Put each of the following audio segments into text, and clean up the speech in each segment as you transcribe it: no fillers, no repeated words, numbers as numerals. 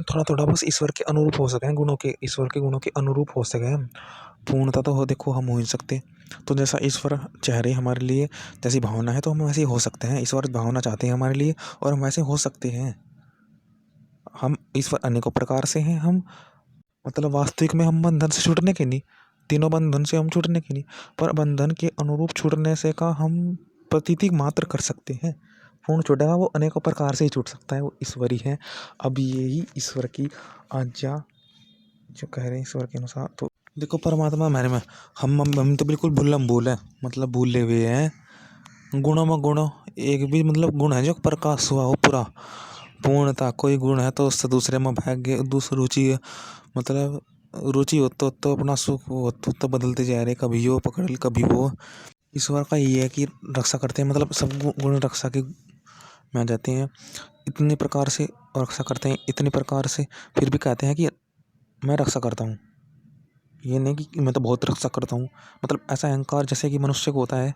थोड़ा थोड़ा बस ईश्वर के अनुरूप हो सके, गुणों के, ईश्वर के गुणों के अनुरूप हो सके हम। पूर्णता तो हो, देखो हम हो ही नहीं सकते। तो जैसा ईश्वर चाह रहे हमारे लिए, जैसी भावना है तो हम वैसे ही हो सकते हैं। ईश्वर भावना चाहते हैं हमारे लिए और हम वैसे हो सकते हैं। हम ईश्वर अनेकों प्रकार से हैं। हम मतलब वास्तविक में हम बंधन से छूटने के नहीं, तीनों बंधन से हम छूटने के नहीं, पर बंधन के अनुरूप छूटने से का हम प्रतीति मात्र कर सकते हैं। पूर्ण छूटेगा वो अनेकों प्रकार से ही छूट सकता है, वो ईश्वर ही है। अब यही ईश्वर की आज्ञा जो कह रहे हैं ईश्वर के अनुसार। तो देखो परमात्मा हमारे में, हम तो बिल्कुल भूलम भूल है, मतलब भूले हुए हैं। गुणों में गुण एक भी मतलब गुण है जो प्रकाश हुआ हो पूरा पूर्णता, कोई गुण है तो उससे दूसरे में भाग्य दूसरी रुचि, मतलब रुचि हो तो अपना सुख हो तो बदलते जा रहे, कभी वो पकड़ कभी वो। ईश्वर का ये है कि रक्षा करते हैं, मतलब सब गुण रक्षा के में आ जाते हैं इतने प्रकार से, और रक्षा करते हैं इतने प्रकार से, फिर भी कहते हैं कि मैं रक्षा करता हूँ। ये नहीं कि मैं तो बहुत रक्षा करता हूँ, मतलब ऐसा अहंकार जैसे कि मनुष्य को होता है,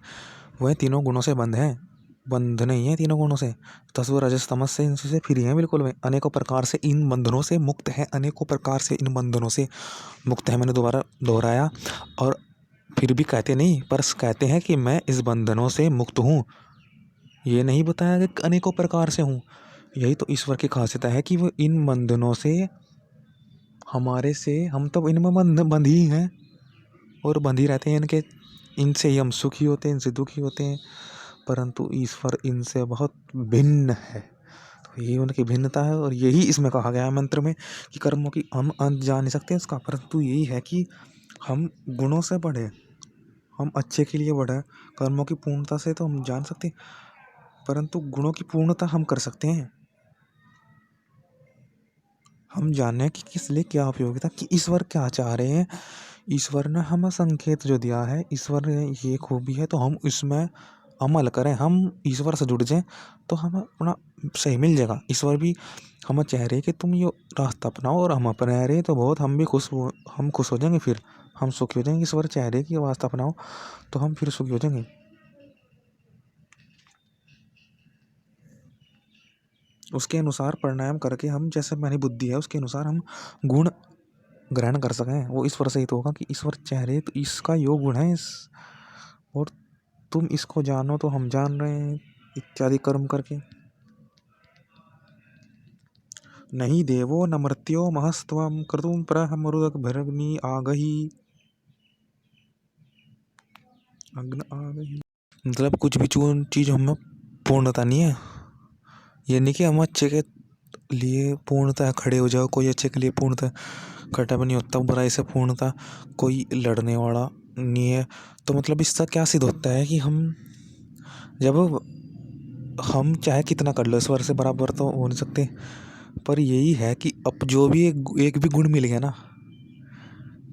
वह तीनों गुणों से बंध है, बंध नहीं है तीनों गुणों से। तत्व रजस तमस से इनसे फ्री है बिल्कुल, में अनेकों प्रकार से इन बंधनों से मुक्त है, अनेकों प्रकार से इन बंधनों से मुक्त है। मैंने दोबारा दोहराया, और फिर भी कहते नहीं, पर कहते हैं कि मैं इस बंधनों से मुक्त हूँ। ये नहीं बताया कि अनेकों प्रकार से हूँ। यही तो ईश्वर की खासियत है कि वो इन बंधनों से हमारे से, हम तो इनमें बंध ही हैं और बंध ही रहते हैं इनके, इनसे ही हम सुखी होते हैं, इनसे दुखी होते हैं। परंतु ईश्वर इनसे बहुत भिन्न है। तो ये उनकी भिन्नता है, और यही इसमें कहा गया है मंत्र में कि कर्मों की हम अंत जान नहीं सकते इसका, परंतु यही है कि हम गुणों से बढ़े, हम अच्छे के लिए बढ़े। कर्मों की पूर्णता से तो हम जान सकते हैं, परंतु गुणों की पूर्णता हम कर सकते हैं। हम जाने कि किस लिए क्या उपयोगिता, कि ईश्वर क्या चाह रहे हैं। ईश्वर ने हमें संकेत जो दिया है, ईश्वर ने ये खूबी है, तो हम इसमें अमल करें, हम ईश्वर से जुड़ जाएं तो हमें अपना सही मिल जाएगा। ईश्वर भी हमें चाह रहे कि तुम ये रास्ता अपनाओ, और हम अपना रहे तो बहुत हम भी हम खुश हो जाएंगे, फिर हम सुखी हो जाएंगे। ईश्वर चाह रहे कि ये रास्ता अपनाओ तो हम फिर सुखी हो जाएंगे। उसके अनुसार प्राणायाम करके हम, जैसे हमारी बुद्धि है उसके अनुसार हम गुण ग्रहण कर सकें, वो ईश्वर से ही तो होगा कि ईश्वर चाह रहे तो इसका योग गुण है और तुम इसको जानो तो हम जान रहे हैं, इत्यादि कर्म करके। नहीं देवो न मर्त्यो महस्त्वम कर्तुम प्रहमरुदक भरग्नि आगही, अग्न आगही। मतलब कुछ भी चीज हमें पूर्णता नहीं है। ये नहीं कि हम अच्छे के लिए पूर्णता खड़े हो जाओ, कोई अच्छे के लिए पूर्णता खड़ा भी नहीं होता, बुराई से पूर्णता कोई लड़ने वाला नहीं है। तो मतलब इसका क्या सिद्ध होता है कि जब हम चाहे कितना कर लो, ईश्वर से बराबर तो हो नहीं सकते, पर यही है कि अब जो भी एक भी गुण मिल गया ना,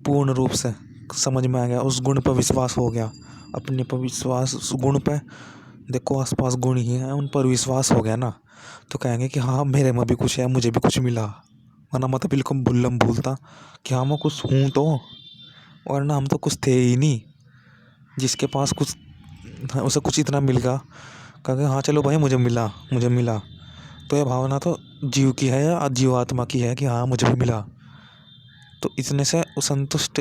पूर्ण रूप से समझ में आ गया, उस गुण पर विश्वास हो गया, अपने पर विश्वास, उस गुण पर, देखो आसपास गुण ही हैं, उन पर विश्वास हो गया ना, तो कहेंगे कि हाँ मेरे में भी कुछ है, मुझे भी कुछ मिला। वरना मैं तो बिल्कुल भूलम भूलता कि हाँ मैं कुछ हूँ तो, वरना हम तो कुछ थे ही नहीं। जिसके पास कुछ, उसे कुछ इतना मिल गया, कहेंगे हाँ चलो भाई मुझे मिला, मुझे मिला। तो यह भावना तो जीव की है या जीवात्मा की है कि हाँ मुझे भी मिला। तो इतने से संतुष्ट,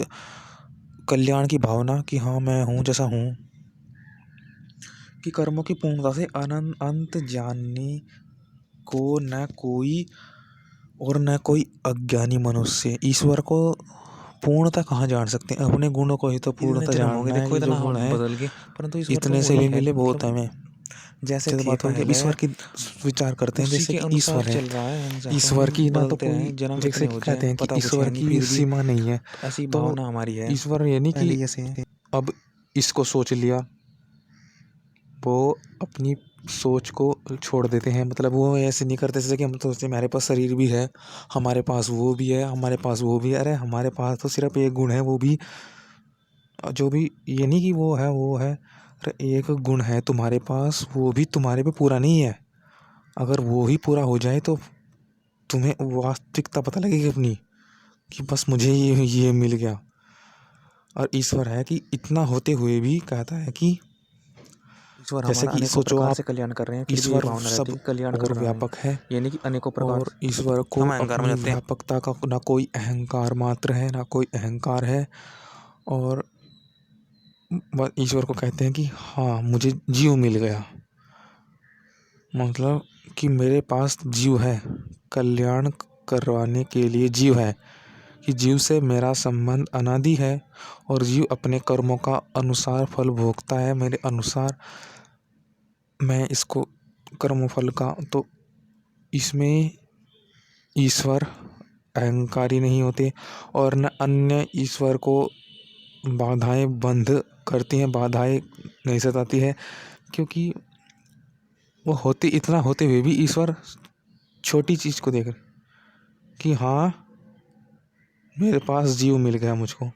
कल्याण की भावना कि हाँ मैं हूँ जैसा हूँ, कि कर्मों की पूर्णता से अनंत अंत जानने को न कोई और न कोई अज्ञानी मनुष्य ईश्वर को पूर्णता कहाँ जान सकते हैं। अपने गुणों को ही तो पूर्णता जानना है, ये जो गुण है बदल के, परंतु ईश्वर तो इतने से वही भी है मिले बहुत मतलब हमें। जैसे तो थे बात होगी अब पहले ईश्वर की, विचार करते हैं उसी जैसे के कि अनुसार ईश्वर है, चल रहा है। हम चाहते ईश्वर हम की ना तो बदलते कोई, रहें, जन्म जैसे कितने कि हो कहते जाए हैं कि पता कुछ ईश्वर है नहीं, की फिर भी सीमा नहीं है। तो ऐसी तो भावना हमारी है ईश्वर ये नहीं पहले कि जैसे है। अब इसको सोच लिया, वो अपनी सोच को छोड़ देते हैं, मतलब वो ऐसे नहीं करते जैसे कि हम सोचते हैं हमारे पास शरीर भी है, हमारे पास वो भी है, हमारे पास वो भी है। अरे हमारे पास तो सिर्फ एक गुण है, वो भी जो भी, ये नहीं कि वो है। अरे एक गुण है तुम्हारे पास, वो भी तुम्हारे पे पूरा नहीं है। अगर वो ही पूरा हो जाए तो तुम्हें वास्तविकता पता लगेगी अपनी, कि बस मुझे ये मिल गया। और ईश्वर है कि इतना होते हुए भी कहता है कि ईश्वर जैसे हमारा कि अनेकों सोचो प्रकार आप, से कल्याण कर रहे हैं, फिर भी ये ईश्वर भावना रहती सब है कल्याण कर और रहा है, व्यापक है यानी कि अनेकों प्रकार और से ईश्वर को हम अहंकार में अपनी जाते हैं। व्यापकता का ना कोई अहंकार मात्र है, ना कोई अहंकार है। और ईश्वर को कहते हैं कि हाँ मुझे जीव मिल गया, मतलब कि मेरे पास जीव है, कल्याण करवाने के लिए जीव है, कि जीव से मेरा संबंध अनादि है और जीव अपने कर्मों का अनुसार फल भोगता है मेरे अनुसार। मैं इसको कर्म फल का, तो इसमें ईश्वर अहंकारी नहीं होते और न अन्य ईश्वर को बाधाएं बंध करती हैं, बाधाएं नहीं सताती है, क्योंकि वो होते इतना होते हुए भी ईश्वर छोटी चीज़ को देख कि हाँ मेरे पास जीव मिल गया मुझको।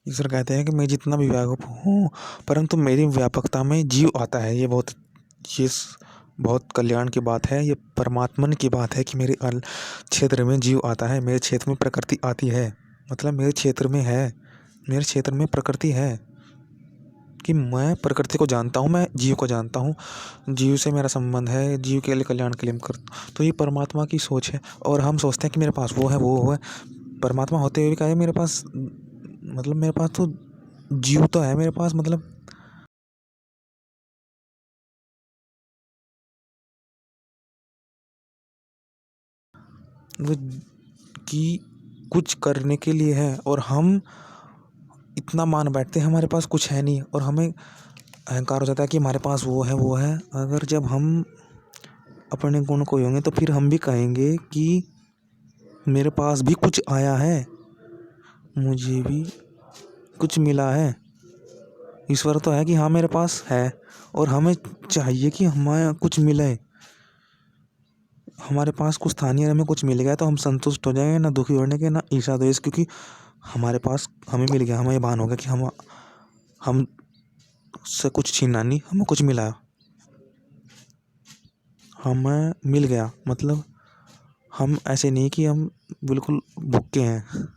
ईश्वर कहते हैं कि मैं जितना भी व्यापक हूँ परंतु मेरी व्यापकता में जीव आता है। ये बहुत कल्याण की बात है, ये परमात्मन की बात है कि मेरे क्षेत्र में जीव आता है, मेरे क्षेत्र में प्रकृति आती है, मतलब मेरे क्षेत्र में है, मेरे क्षेत्र में प्रकृति है, कि मैं प्रकृति को जानता हूँ, मैं जीव को जानता हूँ, जीव से मेरा संबंध है, जीव के लिए कल्याण के लिए मैं करता हूँ। तो ये परमात्मा की सोच है और हम सोचते हैं कि मेरे पास वो है वो है, परमात्मा होते हुए भी कहे मेरे पास, मतलब मेरे पास तो जीव तो है मेरे पास, मतलब वो कि कुछ करने के लिए है और हम इतना मान बैठते हैं हमारे पास कुछ है नहीं और हमें अहंकार हो जाता है कि हमारे पास वो है वो है। अगर जब हम अपने गुण को होंगे तो फिर हम भी कहेंगे कि मेरे पास भी कुछ आया है, मुझे भी कुछ मिला है। ईश्वर तो है कि हाँ मेरे पास है और हमें चाहिए कि हमें कुछ मिले, हमारे पास कुछ स्थानीय हमें कुछ मिल गया तो हम संतुष्ट हो जाएंगे, ना दुखी होने के ना ईर्ष्या द्वेष, क्योंकि हमारे पास हमें मिल गया, हमें ये भान हो गया कि हम से कुछ छीना नहीं, हमें कुछ मिला, हमें मिल गया, मतलब हम ऐसे नहीं कि हम बिल्कुल भुक्के हैं।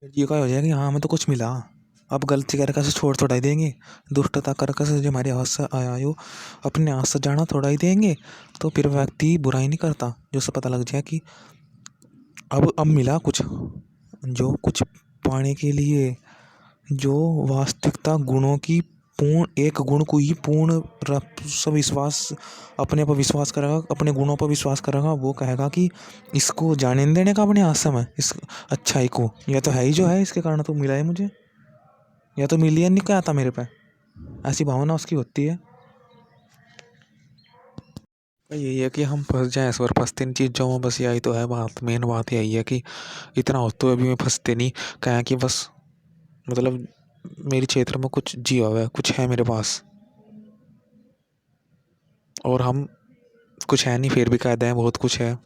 ये क्या हो जाएगा कि हाँ हमें तो कुछ मिला, अब गलती करके से छोड़ थोड़ा ही देंगे, दुष्टता करके से जो हमारे हाथ से आया हो अपने हाथ से जाना थोड़ा ही देंगे। तो फिर व्यक्ति बुराई नहीं करता, जो से पता लग जाए कि अब मिला कुछ, जो कुछ पाने के लिए, जो वास्तविकता गुणों की पूर्ण, एक गुण को ही पूर्ण सब विश्वास, अपने पर विश्वास करेगा, अपने गुणों पर विश्वास करेगा, वो कहेगा कि इसको जाने नहीं देने का अपने आश्रम है, इस अच्छाई को, यह तो है ही जो है, इसके कारण तो मिला है मुझे, या तो मिली है नहीं क्या आता मेरे पे, ऐसी भावना उसकी होती है। यही है कि हम फंस जाए इस बार, फंसते इन चीज़ों में, बस यही तो है बात, मेन बात यही है कि इतना होते हुए भी मैं फंसते नहीं, कहें कि बस मतलब मेरे क्षेत्र में कुछ जिया हुआ है, कुछ है मेरे पास और हम कुछ है नहीं फिर भी कह दें बहुत कुछ है।